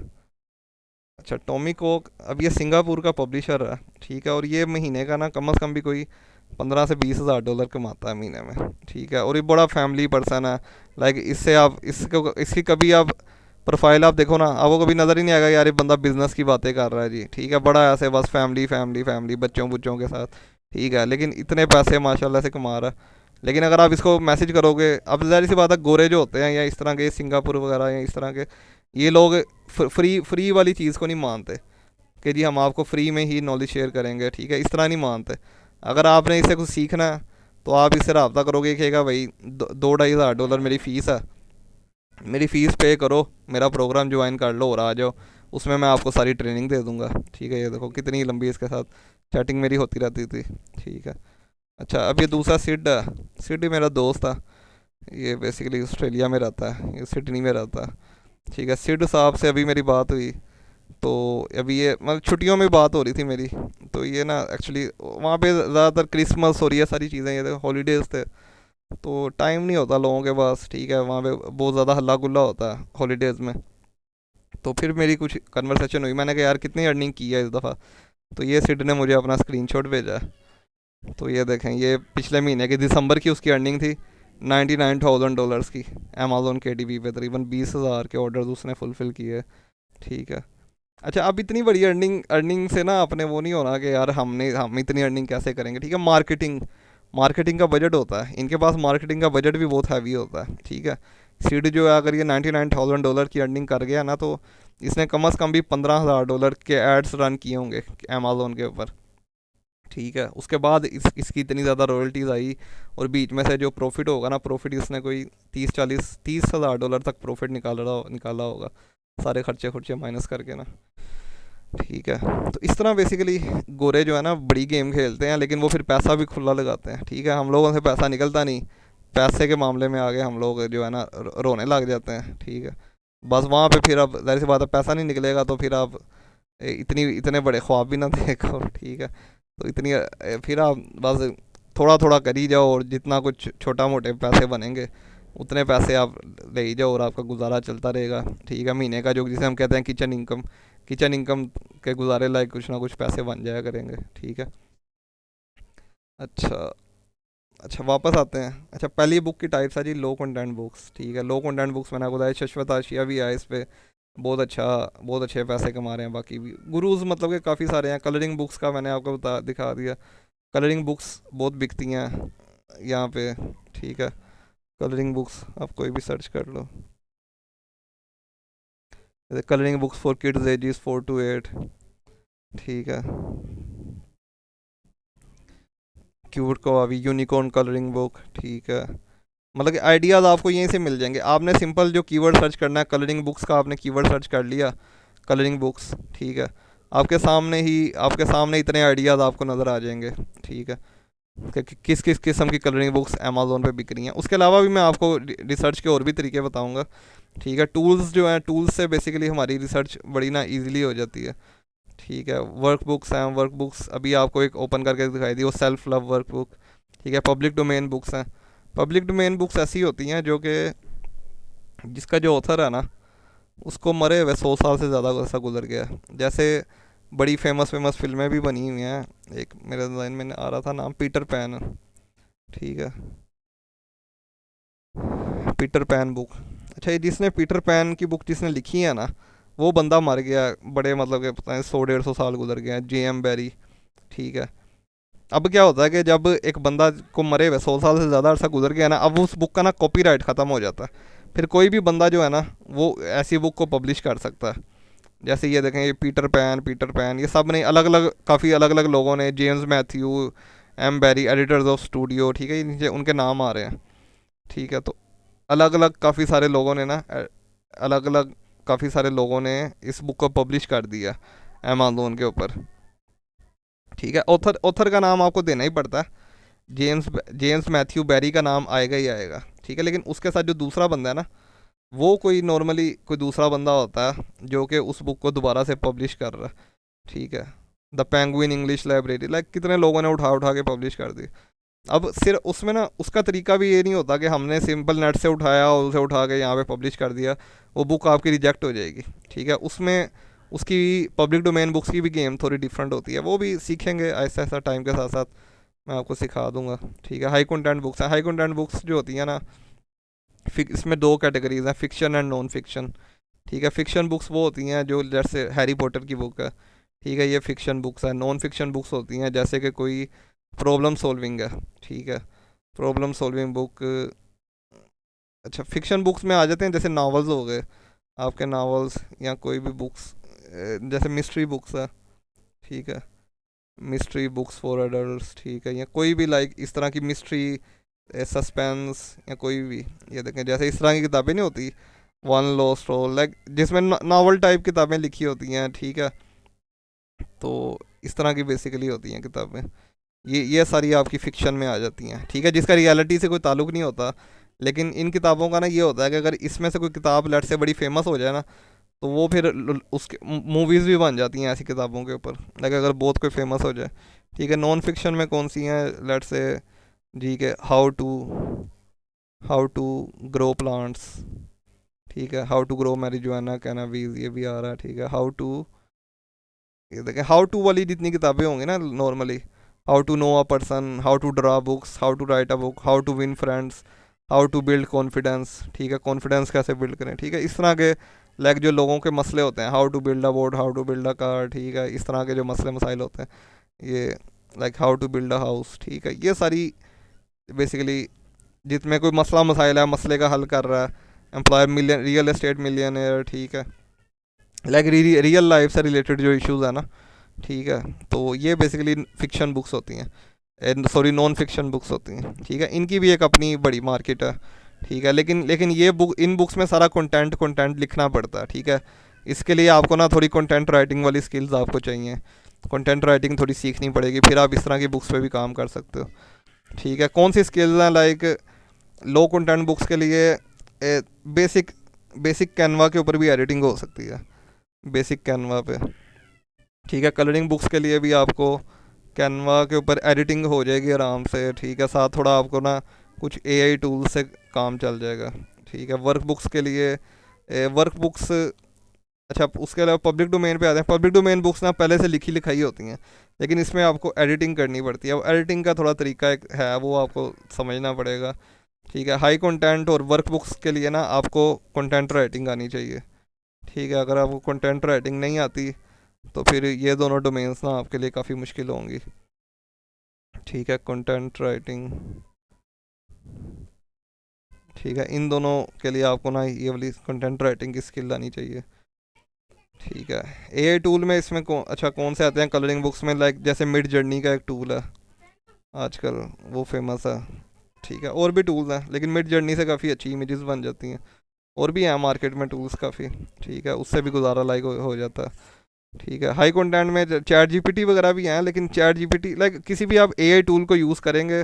अच्छा, टॉमी कोक अब ये सिंगापुर का पब्लिशर है, ठीक है। और ये महीने का ना कम से कम भी कोई 15 से 20 हज़ार डॉलर कमाता है महीने में, ठीक है। और ये बड़ा फैमिली पर्सन है। लाइक इससे आप इसकी कभी आप प्रोफाइल आप देखो ना, आपको कभी नज़र ही नहीं आएगा यार ये बंदा बिजनेस की बातें कर रहा है जी, ठीक है। बड़ा ऐसे बस फैमिली फैमिली फैमिली बच्चों बुच्चों के साथ, ठीक है। लेकिन इतने पैसे माशाल्लाह से कमा रहा है। लेकिन अगर आप इसको मैसेज करोगे, अब ज़ाहिर सी बात है गोरे जो होते हैं या इस तरह के सिंगापुर वगैरह या इस तरह के, ये लोग फ्री फ्री वाली चीज़ को नहीं मानते कि जी हम आपको फ्री में ही नॉलेज शेयर करेंगे, ठीक है, इस तरह नहीं मानते। अगर आपने इससे कुछ सीखना है तो आप इससे रब्ता करोगे, कहेगा भाई 2-2.5 हज़ार डॉलर मेरी फ़ीस है, मेरी फ़ीस पे करो, मेरा प्रोग्राम ज्वाइन कर लो और आ जाओ, उसमें मैं आपको सारी ट्रेनिंग दे दूँगा, ठीक है। ये देखो कितनी लंबी इसके साथ चैटिंग मेरी होती रहती थी, ठीक है। अच्छा, अब ये दूसरा सिड है, सिड ही मेरा दोस्त था, ये बेसिकली ऑस्ट्रेलिया में रहता है, ये सिडनी में रहता है, ठीक है। सिड साहब से अभी मेरी बात हुई, तो अभी ये मतलब छुट्टियों में बात हो रही थी मेरी, तो ये ना एक्चुअली वहाँ पे ज़्यादातर क्रिसमस हो रही है, सारी चीज़ें, ये हॉलीडेज़ थे, तो टाइम नहीं होता लोगों के पास, ठीक है, वहाँ पे बहुत ज़्यादा हल्ला गुल्ला होता है हॉलीडेज़ में। तो फिर मेरी कुछ कन्वर्सेशन हुई, मैंने कहा यार कितनी अर्निंग की है इस दफ़ा। तो ये सिड ने मुझे अपना स्क्रीनशॉट भेजा। तो ये देखें, ये पिछले महीने की दिसंबर की उसकी अर्निंग थी, $99,000 की। अमेजोन के डी बी पे तकरीबन 20,000 के ऑर्डर उसने फुलफ़िल किए, ठीक है। अच्छा, अब इतनी बड़ी अर्निंग अर्निंग से ना अपने वो नहीं होना कि यार हम इतनी अर्निंग कैसे करेंगे, ठीक है। मार्केटिंग मार्केटिंग का बजट होता है इनके पास, मार्केटिंग का बजट भी बहुत हैवी होता है, ठीक है। सीड जो है, अगर ये $99,000 की अर्निंग कर गया ना, तो इसने कम से कम भी $15,000 के एड्स रन किए होंगे अमेजोन के ऊपर, ठीक है। उसके बाद इसकी इतनी ज़्यादा रॉयल्टीज़ आई, और बीच में से जो प्रॉफिट होगा ना, प्रॉफिट इसने कोई 30-40-30 हज़ार डॉलर तक प्रॉफिट निकाला होगा, सारे खर्चे खुर्चे माइनस करके ना, ठीक है। तो इस तरह बेसिकली गोरे जो है ना बड़ी गेम खेलते हैं, लेकिन वो फिर पैसा भी खुला लगाते हैं, ठीक है। हम लोगों से पैसा निकलता नहीं, पैसे के मामले में आगे हम लोग जो है ना रोने लग जाते हैं, ठीक है। बस वहाँ पे फिर अब जाहिर सी बात है, पैसा नहीं निकलेगा तो फिर आप इतने बड़े ख्वाब भी ना देखो, ठीक है। तो फिर आप बस थोड़ा थोड़ा कर ही जाओ, और जितना कुछ छोटा मोटे पैसे बनेंगे उतने पैसे आप ले ही जाओ, और आपका गुजारा चलता रहेगा, ठीक है। महीने का जो जिसे हम कहते हैं किचन इनकम के गुजारे लायक कुछ ना कुछ पैसे बन जाया करेंगे, ठीक है। अच्छा, अच्छा वापस आते हैं। अच्छा, पहली बुक की टाइप्स है जी लो कंटेंट बुक्स, ठीक है। लो कंटेंट बुक्स मैंने आपको बताया, शश्वत आशिया भी है इस पे, बहुत अच्छे पैसे कमा रहे हैं। बाकी भी गुरुज मतलब कि काफ़ी सारे हैं। कलरिंग बुक्स का मैंने आपको दिखा दिया, कलरिंग बुक्स बहुत बिकती हैं यहाँ पे, ठीक है। कलरिंग बुक्स आप कोई भी सर्च कर लो, जैसे colouring books for kids ages 4 to 8, ठीक है। क्यूट को अभी यूनिकॉर्न कलरिंग बुक, ठीक है। मतलब कि आइडियाज़ आपको यहीं से मिल जाएंगे। आपने सिंपल जो कीवर्ड सर्च करना है, कलरिंग बुक्स का आपने कीवर्ड सर्च कर लिया, कलरिंग बुक्स, ठीक है। आपके सामने इतने आइडियाज़ आपको नज़र आ जाएंगे, ठीक है, कि किस किस किस्म की कलरिंग बुक्स अमेज़ोन पे बिक रही हैं। उसके अलावा भी मैं आपको रिसर्च के और भी तरीके बताऊंगा, ठीक है। टूल्स जो हैं, टूल्स से बेसिकली हमारी रिसर्च बड़ी ना इजीली हो जाती है, ठीक है। वर्क बुक्स हैं, वर्क बुक्स अभी आपको एक ओपन करके दिखाई दी, वो सेल्फ लव वर्क बुक, ठीक है। पब्लिक डोमेन बुक्स हैं। पब्लिक डोमेन बुक्स ऐसी होती हैं जो कि जिसका जो ऑथर है ना, उसको मरे हुए 100 साल से ज़्यादा ऐसा गुजर गया है। जैसे बड़ी फेमस फिल्में भी बनी हुई हैं, एक मेरे जहन में आ रहा था नाम, पीटर पैन, ठीक है, पीटर पैन बुक। अच्छा, ये जिसने पीटर पैन की बुक जिसने लिखी है ना, वो बंदा मर गया, बड़े मतलब के पता है 100-150 साल गुजर गए हैं, J.M. बैरी, ठीक है। अब क्या होता है कि जब एक बंदा को मरे हुए 100 साल से ज़्यादा अर्सा गुजर गया ना, अब उस बुक का ना कॉपीराइट ख़त्म हो जाता है। फिर कोई भी बंदा जो है ना, वो ऐसी बुक को पब्लिश कर सकता है। जैसे ये देखें, ये पीटर पैन ये सब ने अलग अलग, काफ़ी अलग अलग लोगों ने, James Matthew, M. Barry, editors of studio, ठीक है, ये नीचे उनके नाम आ रहे हैं, ठीक है। तो अलग अलग काफ़ी सारे लोगों ने ना, अलग अलग काफ़ी सारे लोगों ने इस बुक को पब्लिश कर दिया अमेज़ोन के ऊपर, ठीक है। ऑथर का नाम आपको देना ही पड़ता है, जेम्स मैथ्यू बैरी का नाम आएगा ही आएगा, ठीक है। लेकिन उसके साथ जो दूसरा बंदा है ना, वो कोई नॉर्मली कोई दूसरा बंदा होता है जो कि उस बुक को दोबारा से पब्लिश कर रहा है, ठीक है। The penguin English library, like कितने लोगों ने उठा उठा के पब्लिश कर दी। अब सिर्फ उसमें ना उसका तरीका भी ये नहीं होता कि हमने सिंपल नेट से उठाया और उसे उठा के यहाँ पे पब्लिश कर दिया, वो बुक आपकी रिजेक्ट हो जाएगी, ठीक है। उसमें उसकी पब्लिक डोमेन बुक्स की भी गेम थोड़ी डिफरेंट होती है, वो भी सीखेंगे ऐसा ऐसा टाइम के साथ साथ, मैं आपको सिखा दूंगा, ठीक है। हाई कंटेंट बुक्स हैं। हाई कंटेंट बुक्स जो होती हैं ना, इसमें 2 कैटेगरीज हैं, फिक्शन एंड नॉन फिक्शन, ठीक है। फिक्शन बुक्स वो होती हैं जो जैसे हैरी पॉटर की बुक है, ठीक है, ये फिक्शन बुक्स है। नॉन फिक्शन बुक्स होती हैं जैसे कि कोई प्रॉब्लम सॉल्विंग है, ठीक है, प्रॉब्लम सॉल्विंग बुक। अच्छा, फिक्शन बुक्स में आ जाते हैं जैसे नावल्स हो गए आपके, नावल्स, या कोई भी बुक्स जैसे मिस्ट्री बुक्स है, ठीक है, मिस्ट्री बुक्स फॉर एडल्ट्स, ठीक है, या कोई भी लाइक इस तरह की मिस्ट्री, सस्पेंस, या कोई भी, ये देखें जैसे इस तरह की किताबें नहीं होती, वन लॉस्ट सोल, लाइक जिसमें नावल टाइप किताबें लिखी होती हैं, ठीक है। तो इस तरह की बेसिकली होती हैं किताबें, ये सारी आपकी फ़िक्शन में आ जाती हैं, ठीक है, जिसका रियलिटी से कोई ताल्लुक़ नहीं होता। लेकिन इन किताबों का ना ये होता है कि अगर इसमें से कोई किताब लट से बड़ी फेमस हो जाए ना, तो वो फिर उसके मूवीज़ भी बन जाती हैं ऐसी किताबों के ऊपर, लाइक अगर बहुत कोई फेमस हो जाए। ठीक है, नॉन फिक्शन में कौन सी हैं, लेट्स से, ठीक है, हाउ टू ग्रो प्लांट्स, ठीक है, how to grow marijuana cannabis, ये भी आ रहा है। ठीक है, ये देखें, हाउ टू वाली जितनी किताबें होंगी ना normally, how to know a person, how to draw books, how to write a book, how to win friends, how to build confidence, ठीक है, कॉन्फिडेंस कैसे बिल्ड करें, ठीक है, इस तरह के, लाइक जो लोगों के मसले होते हैं, how to build a boat, how to build a car, ठीक है, इस तरह के जो मसले मसाइल होते हैं, ये like how to build a house, ठीक है, ये सारी बेसिकली जिसमें कोई मसला मसाइल है, मसले का हल कर रहा है, employ million, real estate millionaire, ठीक है, लाइक रियल लाइफ से रिलेटेड जो इश्यूज है ना, ठीक है, तो ये बेसिकली फिक्शन बुक्स होती हैं, सॉरी नॉन फिक्शन बुक्स होती हैं। ठीक है, इनकी भी एक अपनी बड़ी मार्केट है। ठीक है, लेकिन लेकिन ये बुक, इन बुक्स में सारा कंटेंट कंटेंट लिखना पड़ता है। ठीक है, इसके लिए आपको ना थोड़ी कंटेंट राइटिंग वाली स्किल्स आपको चाहिए, कंटेंट राइटिंग थोड़ी सीखनी पड़ेगी, फिर आप इस तरह की बुक्स पे भी काम कर सकते हो। ठीक है, कौन सी स्किल्स हैं, लाइक लो कंटेंट बुक्स के लिए बेसिक बेसिक कैनवा के ऊपर भी एडिटिंग हो सकती है, बेसिक कैनवा पे। ठीक है, कलरिंग बुक्स के लिए भी आपको कैनवा के ऊपर एडिटिंग हो जाएगी आराम से। ठीक है, साथ थोड़ा आपको ना कुछ एआई टूल से काम चल जाएगा। ठीक है, वर्क बुक्स के लिए वर्क बुक्स, अच्छा उसके अलावा पब्लिक डोमेन पे आते हैं। पब्लिक डोमेन बुक्स ना पहले से लिखी लिखाई होती हैं, लेकिन इसमें आपको एडिटिंग करनी पड़ती है। अब एडिटिंग का थोड़ा तरीका एक है, वो आपको समझना पड़ेगा। ठीक है, हाई कंटेंट और वर्क बुक्स के लिए ना आपको कंटेंट राइटिंग आनी चाहिए। ठीक है, अगर आपको कंटेंट राइटिंग नहीं आती तो फिर ये दोनों डोमेन्स ना आपके लिए काफ़ी मुश्किल होंगी। ठीक है, कंटेंट राइटिंग, ठीक है, इन दोनों के लिए आपको ना ये वाली कंटेंट राइटिंग की स्किल आनी चाहिए। ठीक है, एआई टूल में इसमें अच्छा कौन से आते हैं कलरिंग बुक्स में, लाइक जैसे मिड जर्नी का एक टूल है आजकल, वो फेमस है। ठीक है, और भी टूल्स हैं, लेकिन मिड जर्नी से काफ़ी अच्छी इमेजेस बन जाती हैं। और भी हैं मार्केट में टूल्स काफ़ी। ठीक है, उससे भी गुजारा लाइक हो जाता है। ठीक है, हाई कंटेंट में चैट जीपीटी वगैरह भी हैं, लेकिन चैट जीपीटी लाइक किसी भी आप एआई टूल को यूज़ करेंगे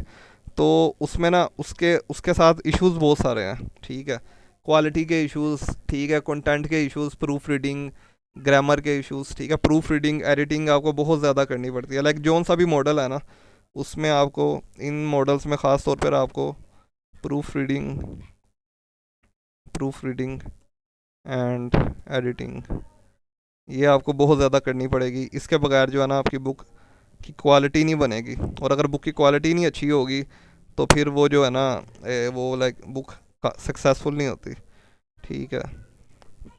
तो उसमें ना उसके उसके साथ इश्यूज बहुत सारे हैं। ठीक है, क्वालिटी के इश्यूज, ठीक है, कंटेंट के इश्यूज, प्रूफ रीडिंग, ग्रामर के इश्यूज। ठीक है, प्रूफ रीडिंग एडिटिंग आपको बहुत ज़्यादा करनी पड़ती है। लाइक जौन सा भी मॉडल है ना, उसमें आपको, इन मॉडल्स में ख़ास तौर पर आपको प्रूफ रीडिंग एंड एडिटिंग, ये आपको बहुत ज़्यादा करनी पड़ेगी। इसके बगैर जो है ना आपकी बुक की क्वालिटी नहीं बनेगी, और अगर बुक की क्वालिटी नहीं अच्छी होगी तो फिर वो जो है ना वो लाइक बुक सक्सेसफुल नहीं होती। ठीक है,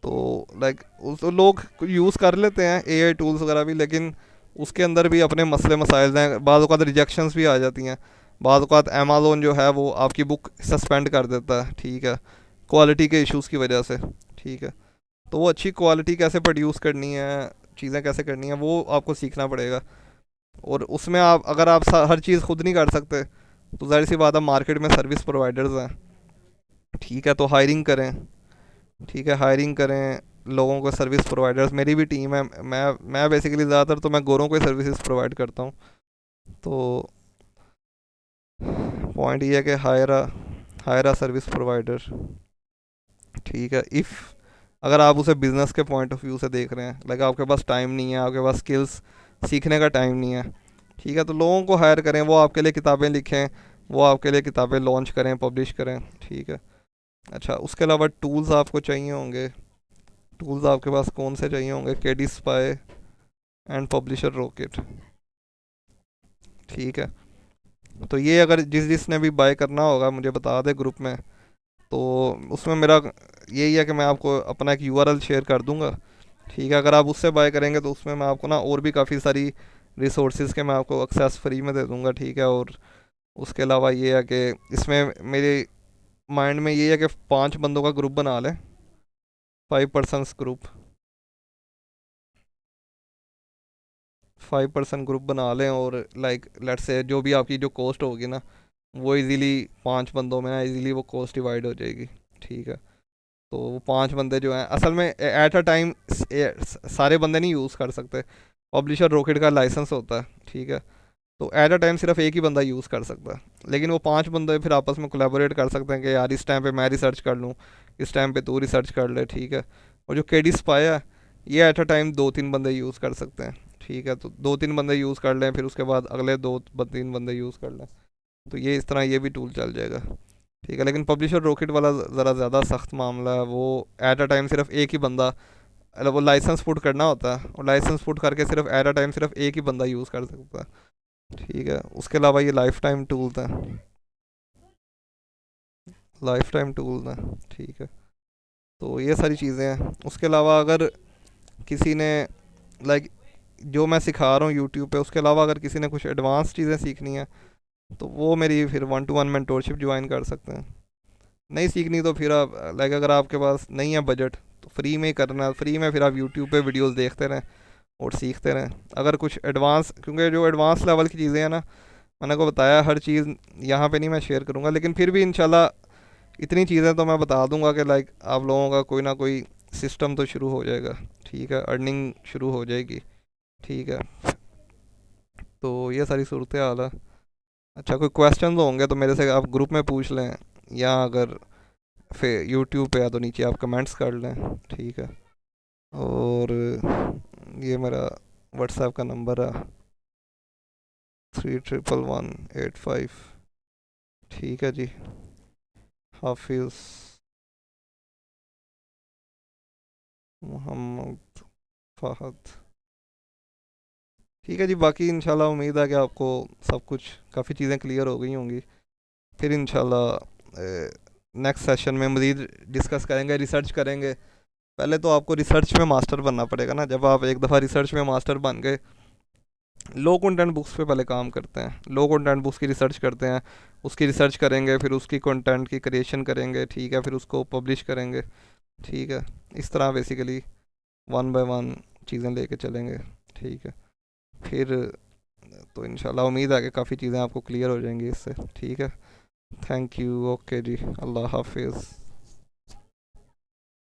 तो लाइक उस लोग यूज़ कर लेते हैं एआई टूल्स वगैरह भी, लेकिन उसके अंदर भी अपने मसले मसाइल हैं। बाद औक़ात रिजेक्शंस भी आ जाती हैं, बाद औक़ात अमेज़ोन जो है वो आपकी बुक सस्पेंड कर देता है। ठीक है, क्वालिटी के इश्यूज़ की वजह से। ठीक है, तो वो अच्छी क्वालिटी कैसे प्रोड्यूस करनी है, चीज़ें कैसे करनी है, वो आपको सीखना पड़ेगा। और उसमें आप, अगर आप हर चीज़ खुद नहीं कर सकते तो ज़ाहिर सी बात है मार्केट में सर्विस प्रोवाइडर्स हैं। ठीक है, तो हायरिंग करें। ठीक है, हायरिंग करें लोगों को, सर्विस प्रोवाइडर्स, मेरी भी टीम है। मैं बेसिकली ज़्यादातर तो मैं गोरों को ही सर्विसेज प्रोवाइड करता हूँ। तो पॉइंट ये है कि हायर सर्विस प्रोवाइडर। ठीक है, इफ़ अगर आप उसे बिज़नेस के पॉइंट ऑफ व्यू से देख रहे हैं, लाइक आपके पास टाइम नहीं है, आपके पास स्किल्स सीखने का टाइम नहीं है, ठीक है, तो लोगों को हायर करें, वो आपके लिए किताबें लिखें, वो आपके लिए किताबें लॉन्च करें, पब्लिश करें। ठीक है, अच्छा उसके अलावा टूल्स आपको चाहिए होंगे। टूल्स आपके पास कौन से चाहिए होंगे, KD spy and publisher rocket. ठीक है, तो ये अगर जिसने भी बाय करना होगा मुझे बता दे ग्रुप में, तो उसमें मेरा यही है कि मैं आपको अपना एक यूआरएल शेयर कर दूंगा। ठीक है, अगर आप उससे बाय करेंगे तो उसमें मैं आपको ना और भी काफ़ी सारी रिसोर्सेज के मैं आपको एक्सेस फ्री में दे दूंगा। ठीक है, और उसके अलावा ये है कि इसमें मेरे माइंड में ये है कि 5 बंदों का ग्रुप बना लें, 5 पर्सन्स ग्रुप, 5 पर्सन ग्रुप बना लें, और लाइक लेट्स से जो भी आपकी जो कॉस्ट होगी ना, वो इजीली 5 बंदों में ना इजीली वो कॉस्ट डिवाइड हो जाएगी। ठीक है, तो वो 5 बंदे जो हैं, असल में एट अ टाइम सारे बंदे नहीं यूज़ कर सकते। पब्लिशर रॉकेट का लाइसेंस होता है। ठीक है, तो एट अ टाइम सिर्फ एक ही बंदा यूज़ कर सकता है, लेकिन वो 5 बंदे फिर आपस में कोलैबोरेट कर सकते हैं कि यार इस टाइम पे मैं रिसर्च कर लूँ, इस टाइम पे तू रिसर्च कर ले। ठीक है, और जो केडी स्पाई है ये एट अ टाइम 2-3 बंदे यूज़ कर सकते हैं। ठीक है, तो 2-3 बंदे यूज़ कर लें, फिर उसके बाद अगले 2-3 बंदे यूज़ कर लें, तो ये इस तरह ये भी टूल चल जाएगा। ठीक है, लेकिन पब्लिशर रॉकेट वाला ज़रा ज़्यादा सख्त मामला है, वो एट अ टाइम सिर्फ एक ही बंदा, मतलब वो लाइसेंस पुट करना होता है, और लाइसेंस पुट करके सिर्फ एट अ टाइम सिर्फ एक ही बंदा यूज़ कर सकता है। ठीक है, उसके अलावा ये लाइफ टाइम टूल्स हैं, लाइफ टाइम टूल्स हैं। ठीक है, तो ये सारी चीज़ें हैं। उसके अलावा अगर किसी ने लाइक जो मैं सिखा रहा हूँ यूट्यूब पे, उसके अलावा अगर किसी ने कुछ एडवांस चीज़ें सीखनी है तो वो मेरी फिर 1-to-1 मेंटोरशिप ज्वाइन कर सकते हैं। नहीं सीखनी तो फिर आप लाइक अगर आपके पास नहीं है बजट तो फ्री में ही करना है, फ्री में फिर आप यूट्यूब पे वीडियोस देखते रहें और सीखते रहें। अगर कुछ एडवांस, क्योंकि जो एडवांस लेवल की चीज़ें हैं ना, मैंने को बताया हर चीज़ यहाँ पे नहीं मैं शेयर करूँगा, लेकिन फिर भी इंशाल्लाह इतनी चीज़ें तो मैं बता दूंगा कि लाइक आप लोगों का कोई ना कोई सिस्टम तो शुरू हो जाएगा। ठीक है, अर्निंग शुरू हो जाएगी। ठीक है, तो ये सारी सूरत हाल है। अच्छा, कोई क्वेश्चन होंगे तो मेरे से आप ग्रुप में पूछ लें, या अगर फिर यूट्यूब पे या तो नीचे आप कमेंट्स कर लें। ठीक है, और ये मेरा व्हाट्सएप का नंबर है 31118 5। ठीक है जी, हाफिज़ मोहम्मद फ़हद। ठीक है जी, बाकी इंशाल्लाह उम्मीद है कि आपको सब कुछ काफ़ी चीज़ें क्लियर हो गई होंगी। फिर इंशाल्लाह नेक्स्ट सेशन में मज़ीद डिस्कस करेंगे, रिसर्च करेंगे। पहले तो आपको रिसर्च में मास्टर बनना पड़ेगा ना। जब आप एक दफ़ा रिसर्च में मास्टर बन गए, लो कंटेंट बुक्स पे पहले काम करते हैं, लो कंटेंट बुक्स की रिसर्च करते हैं, उसकी रिसर्च करेंगे, फिर उसकी कंटेंट की क्रिएशन करेंगे। ठीक है, फिर उसको पब्लिश करेंगे। ठीक है, इस तरह बेसिकली 1 बाय 1 चीज़ें लेके चलेंगे। ठीक है, फिर तो इंशाल्लाह उम्मीद है कि काफ़ी चीज़ें आपको क्लियर हो जाएंगी इससे। ठीक है, थैंक यू, ओके जी, अल्लाह हाफिज़।